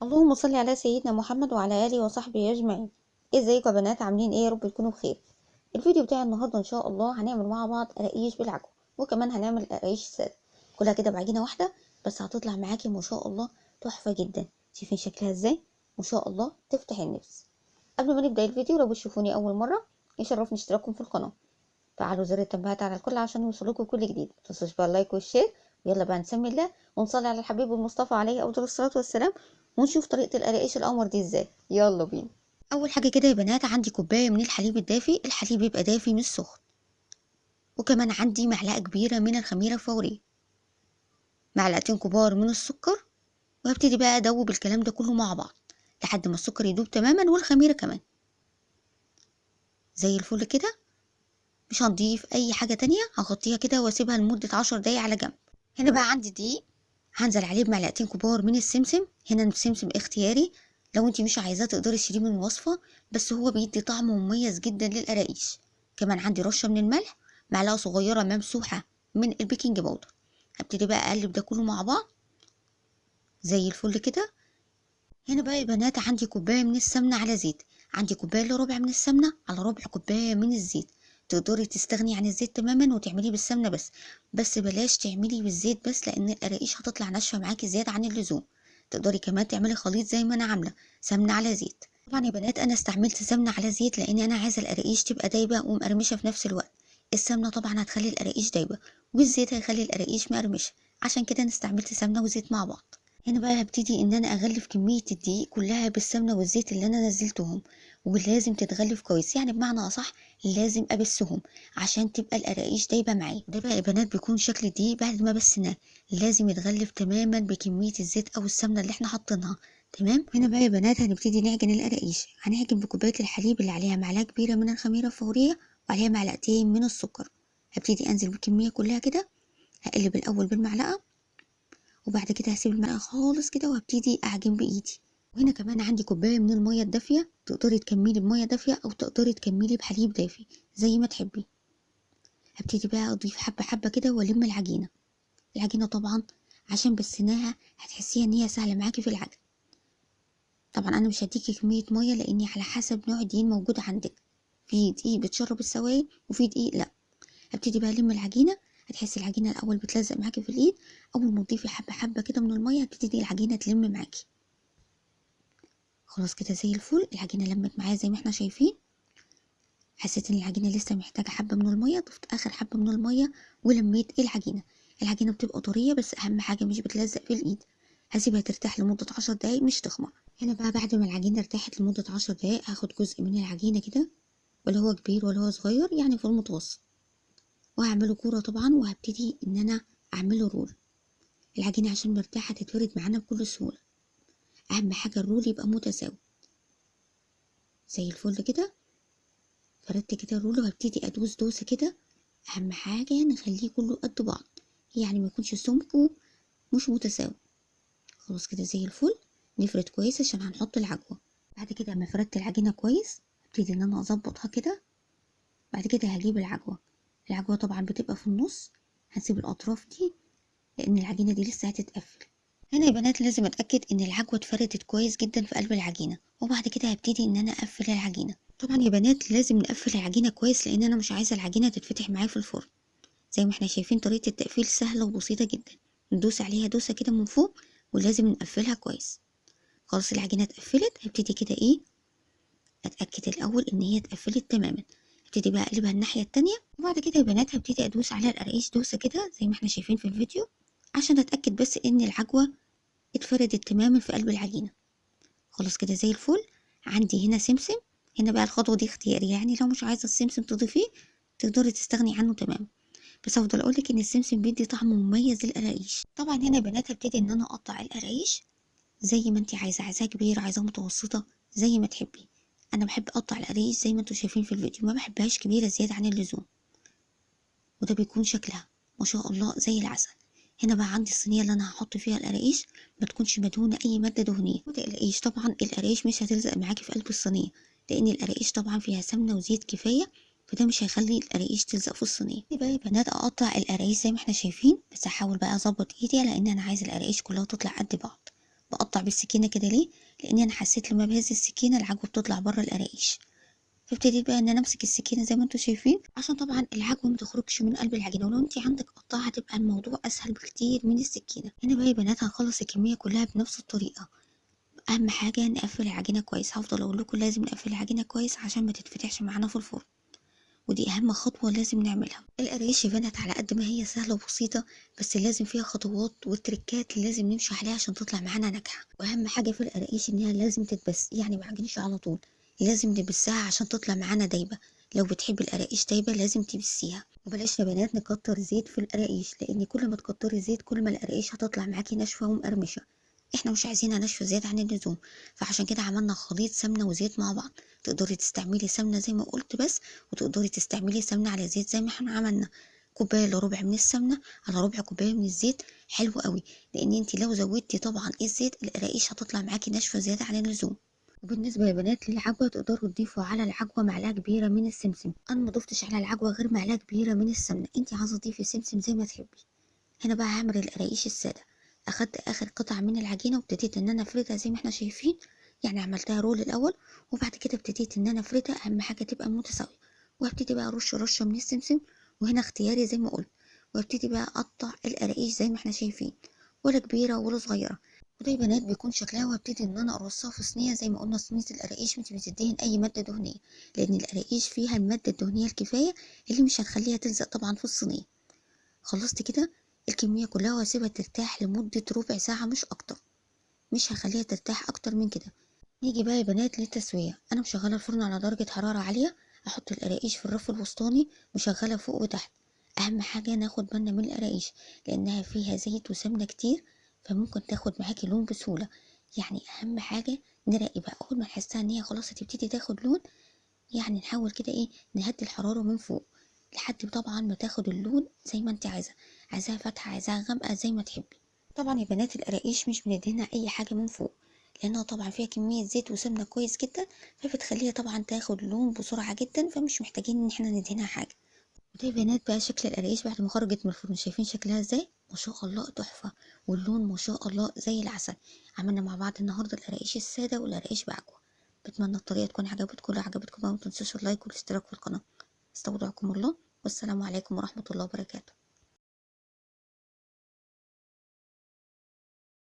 اللهم صل على سيدنا محمد وعلى اله وصحبه اجمعين. ازيكم يا بنات؟ عاملين ايه؟ يا رب تكونوا بخير. الفيديو بتاع النهارده ان شاء الله هنعمل مع بعض قراقيش بالعجوه، وكمان هنعمل قراقيش ساده كلها كده بعجينه واحده، بس هتطلع معاكي ما شاء الله تحفه جدا. شايفين شكلها ازاي؟ ما شاء الله تفتح النفس. قبل ما نبدا الفيديو، لو بتشوفوني اول مره يشرفني اشتراككم في القناه، فعلوا زر التنبيهات على الكل عشان يوصلكم كل جديد. متنسوش بقى اللايك والشير. ويلا بقى نسمي الله ونصلي على الحبيب المصطفى عليه افضل الصلاه والسلام، ونشوف طريقه القراقيش القمر دي ازاي. يلا بينا. اول حاجه كده يا بنات، عندي كوبايه من الحليب الدافي. الحليب يبقى دافي مش سخن. وكمان عندي معلقه كبيره من الخميره الفوريه، معلقتين كبار من السكر. وهبتدي بقى ادوب الكلام ده كله مع بعض لحد ما السكر يدوب تماما والخميره كمان زي الفل كده. مش هنضيف اي حاجه تانية، هغطيها كده واسيبها لمده 10 دقايق على جنب. هنا بقى عندي دقيق، هنزل عليه بمعلقتين كبار من السمسم. هنا السمسم اختياري، لو انت مش عايزاه تقدري تشيليه من الوصفه، بس هو بيدي طعم مميز جدا للقراقيش. كمان عندي رشه من الملح، معلقه صغيره ممسوحه من البيكنج باودر. هبتدي بقى اقلب ده كله مع بعض زي الفل كده. هنا بقى يا بنات عندي كوبايه من السمنه على زيت. عندي كوبايه الا ربع من السمنه على ربع كوبايه من الزيت. تقدري تستغني عن الزيت تماما وتعمليه بالسمنه بس بلاش تعملي بالزيت بس، لان القراقيش هتطلع ناشفه معاكي زياده عن اللزوم. تقدري كمان تعملي خليط زي ما انا عامله، سمنه على زيت. طبعا يا بنات انا استعملت سمنه على زيت لان انا عايزه القراقيش تبقى دايبه ومقرمشه في نفس الوقت. السمنه طبعا هتخلي القراقيش دايبه، والزيت هيخلي القراقيش مقرمشه، عشان كده انا استعملت سمنه وزيت مع بعض. هنا بقى هبتدي ان انا اغلف كمية الدقيق كلها بالسمنة والزيت اللي انا نزلتهم، ولازم تتغلف كويس، يعني بمعنى اصح لازم ابسهم عشان تبقى القراقيش دايبة معايا. ده بقى يا بنات بيكون شكل الدقيق بعد ما بسناه، لازم يتغلف تماما بكمية الزيت او السمنة اللي احنا حاطينها. تمام. هنا بقى يا بنات هنبتدي نعجن القراقيش. هنعجن بكوباية الحليب اللي عليها معلقة كبيرة من الخميرة الفورية وعليها معلقتين من السكر. هبتدي انزل بالكمية كلها كده، هقلب الاول بالمعلقة، وبعد كده هسيب المرقة خالص كده وهبتدي اعجن بايدي. وهنا كمان عندي كوبايه من الميه الدافيه، تقدري تكملي بميه دافيه او تقدري تكملي بحليب دافي زي ما تحبي. هبتدي بقى اضيف حبه حبه كده والم العجينه. العجينه طبعا عشان بسناها هتحسيها ان هي سهله معاكي في العجن. طبعا انا مش هديكي كميه ميه لاني على حسب نوع الدقيق موجود عندك، في دقيق بتشرب السوائل وفي دقيق لا. هبتدي بقى الم العجينه. هتحسي العجينه الاول بتلزق معاكي في الايد، اول ما تضيفي حبه حبه كده من الميه هتبتدي العجينه تلم معاكي. خلاص كده زي الفل، العجينه لمت معايا زي ما احنا شايفين. حسيت ان العجينه لسه محتاجه حبه من الميه، ضفت اخر حبه من الميه ولميت العجينه. العجينه بتبقى طريه بس اهم حاجه مش بتلزق في الايد. هسيبها ترتاح لمده 10 دقايق مش تخمر. هنا بقى بعد ما العجينه ارتاحت لمده 10 دقايق هاخد جزء من العجينه كده، ولا هو كبير ولا هو صغير، يعني في المتوسط، وهعمله كوره طبعا، وهبتدي ان انا اعمله رول. العجينه عشان مرتاحه تتفرد معانا بكل سهوله. اهم حاجه الرول يبقى متساوي زي الفل كده. فردت كده الرول وهبتدي ادوس دوسه كده. اهم حاجه نخليه كله قد بعض، يعني ما يكونش سمكه مش متساوي. خلاص كده زي الفل. نفرد كويس عشان هنحط العجوه. بعد كده اما فردت العجينه كويس هبتدي ان انا اظبطها كده. بعد كده هجيب العجوه. العجوه طبعا بتبقى في النص، هنسيب الاطراف دي لان العجينه دي لسه هتتقفل. هنا يا بنات لازم اتاكد ان العجوه اتفردت كويس جدا في قلب العجينه، وبعد كده هبتدي ان انا اقفل العجينه. طبعا يا بنات لازم نقفل العجينه كويس لان انا مش عايزه العجينه تتفتح معايا في الفرن. زي ما احنا شايفين طريقه التقفيل سهله وبسيطه جدا. ندوس عليها دوسه كده من فوق ولازم نقفلها كويس. خلاص العجينه اتقفلت، هبتدي كده ايه، اتاكد الاول ان هي اتقفلت تماما. هبتدي بقى اقلبها الناحيه التانية، وبعد كده يا بنات هبتدي ادوس على القراقيش دوسه كده زي ما احنا شايفين في الفيديو، عشان اتاكد بس ان العجوه اتفردت تماما في قلب العجينه. خلاص كده زي الفل. عندي هنا سمسم. هنا بقى الخطوه دي اختياري، يعني لو مش عايزه السمسم تضيفيه تقدري تستغني عنه تماما، بس افضل اقولك ان السمسم بيدي طعم مميز للقراقيش. طبعا هنا يا بنات هبتدي ان انا اقطع القراقيش زي ما انت عايزاه كبير عايزاه متوسطه زي ما تحبي. انا بحب اقطع القراقيش زي ما انتوا شايفين في الفيديو، ما بحبهاش كبيره زياده عن اللزوم، وده بيكون شكلها ما شاء الله زي العسل. هنا بقى عندي الصينيه اللي انا هحط فيها القراقيش، ما تكونش مدهونه اي ماده دهنيه. القراقيش طبعا القراقيش مش هتلزق معاكي في قلب الصينيه، لان القراقيش طبعا فيها سمنه وزيت كفايه، فده مش هيخلي القراقيش تلزق في الصينيه. بقى يا بنات اقطع القراقيش زي ما احنا شايفين، بس احاول بقى اظبط ايدي لان انا عايزه القراقيش كلها تطلع قد بعض. بقطع بالسكينه كده ليه؟ لان انا حسيت لما بهز السكينه العجوه بتطلع بره القراقيش. فابتديت بقى ان انا امسك السكينه زي ما انتم شايفين عشان طبعا العجوه ما تخرجش من قلب العجينه، ولو انت عندك قطاعه هتبقى الموضوع اسهل بكتير من السكينه. هنا بقى يا بنات هنخلص الكميه كلها بنفس الطريقه. اهم حاجه نقفل العجينه كويس، هفضل اقول لكم لازم نقفل العجينه كويس عشان ما تتفتحش معانا في الفرن، ودي اهم خطوه لازم نعملها. القرايش يا بنات على قد ما هي سهله وبسيطه بس لازم فيها خطوات وتريكات لازم نمشي عليها عشان تطلع معانا ناجحه. واهم حاجه في القراقيش انها لازم تتبس، يعني ما عجنش على طول، لازم نبسها عشان تطلع معانا دايبه. لو بتحبي القراقيش دايبه لازم تبسيها. وبلاش يا بنات نكتر زيت في القراقيش، لان كل ما تكتري زيت كل ما القراقيش هتطلع معاكي ناشفه ومقرمشه. احنا مش عايزينها ناشفه زياده عن اللزوم، فعشان كده عملنا خليط سمنه وزيت مع بعض. تقدري تستعملي سمنه زي ما قلت بس، وتقدري تستعملي سمنه على زيت زي ما احنا عملنا. كوبايه الا ربع من السمنه على ربع كوبايه من الزيت، حلو قوي. لان انت لو زودتي طبعا الزيت القراقيش هتطلع معاكي ناشفه زياده عن اللزوم. وبالنسبه يا بنات للعجوه تقدروا تضيفوا على العجوه معلقه كبيره من السمسم. انا ما ضفتش على العجوه غير معلقه كبيره من السمنه، انت عايزه تضيفي سمسم زي ما تحبي. هنا بقى هعمل القراقيش الساده. اخدت اخر قطعه من العجينه وابتديت ان انا افردها زي ما احنا شايفين، يعني عملتها رول الاول وبعد كده ابتديت ان انا افردها، اهم حاجه تبقى متساويه. وهبتدي بقى ارش رشه من السمسم، وهنا اختياري زي ما قلت. وابتدي بقى اقطع القراقيش زي ما احنا شايفين، ولا كبيره ولا صغيره. وده يا بنات بيكون شكلها. وابتدي ان انا ارصها في صينيه زي ما قلنا، صينيه القراقيش مش بتدهن اي ماده دهنيه، لان القراقيش فيها الماده الدهنيه الكفايه اللي مش هتخليها تلزق طبعا في الصينيه. خلصت كده الكميه كلها واسيبها ترتاح لمده ربع ساعه مش اكتر، مش هخليها ترتاح اكتر من كده. نيجي بقى يا بنات للتسويه. انا مشغله الفرن على درجه حراره عاليه، احط القراقيش في الرف الوسطاني مشغله فوق وتحت. اهم حاجه ناخد بالنا من القراقيش لانها فيها زيت وسمنه كتير، فممكن تاخد معاكي لون بسهوله. يعني اهم حاجه نراقب بقى اول ما نحسها ان هي خلاص هتبتدي تاخد لون، يعني نحاول كده ايه نهدي الحراره من فوق لحد طبعا ما تاخد اللون زي ما انت عايزه، عايزاها فاتحه عايزاها غامقه زي ما تحبي. طبعا يا بنات القراقيش مش بندهنها اي حاجه من فوق، لانها طبعا فيها كميه زيت وسمنه كويس جدا، فبتخليها طبعا تاخد لون بسرعه جدا، فمش محتاجين ان احنا ندهنها حاجه. وده يا بنات بقى شكل القراقيش بعد ما خرجت من الفرن، شايفين شكلها ازاي؟ ما شاء الله تحفه، واللون ما شاء الله زي العسل. عملنا مع بعض النهارده القراقيش الساده والقراقيش بعجوه. بتمنى الطريقه تكون عجبتكم، لو عجبتكم بقى ما تنسوش اللايك والاشتراك في القناه. استودعكم الله، والسلام عليكم ورحمه الله وبركاته.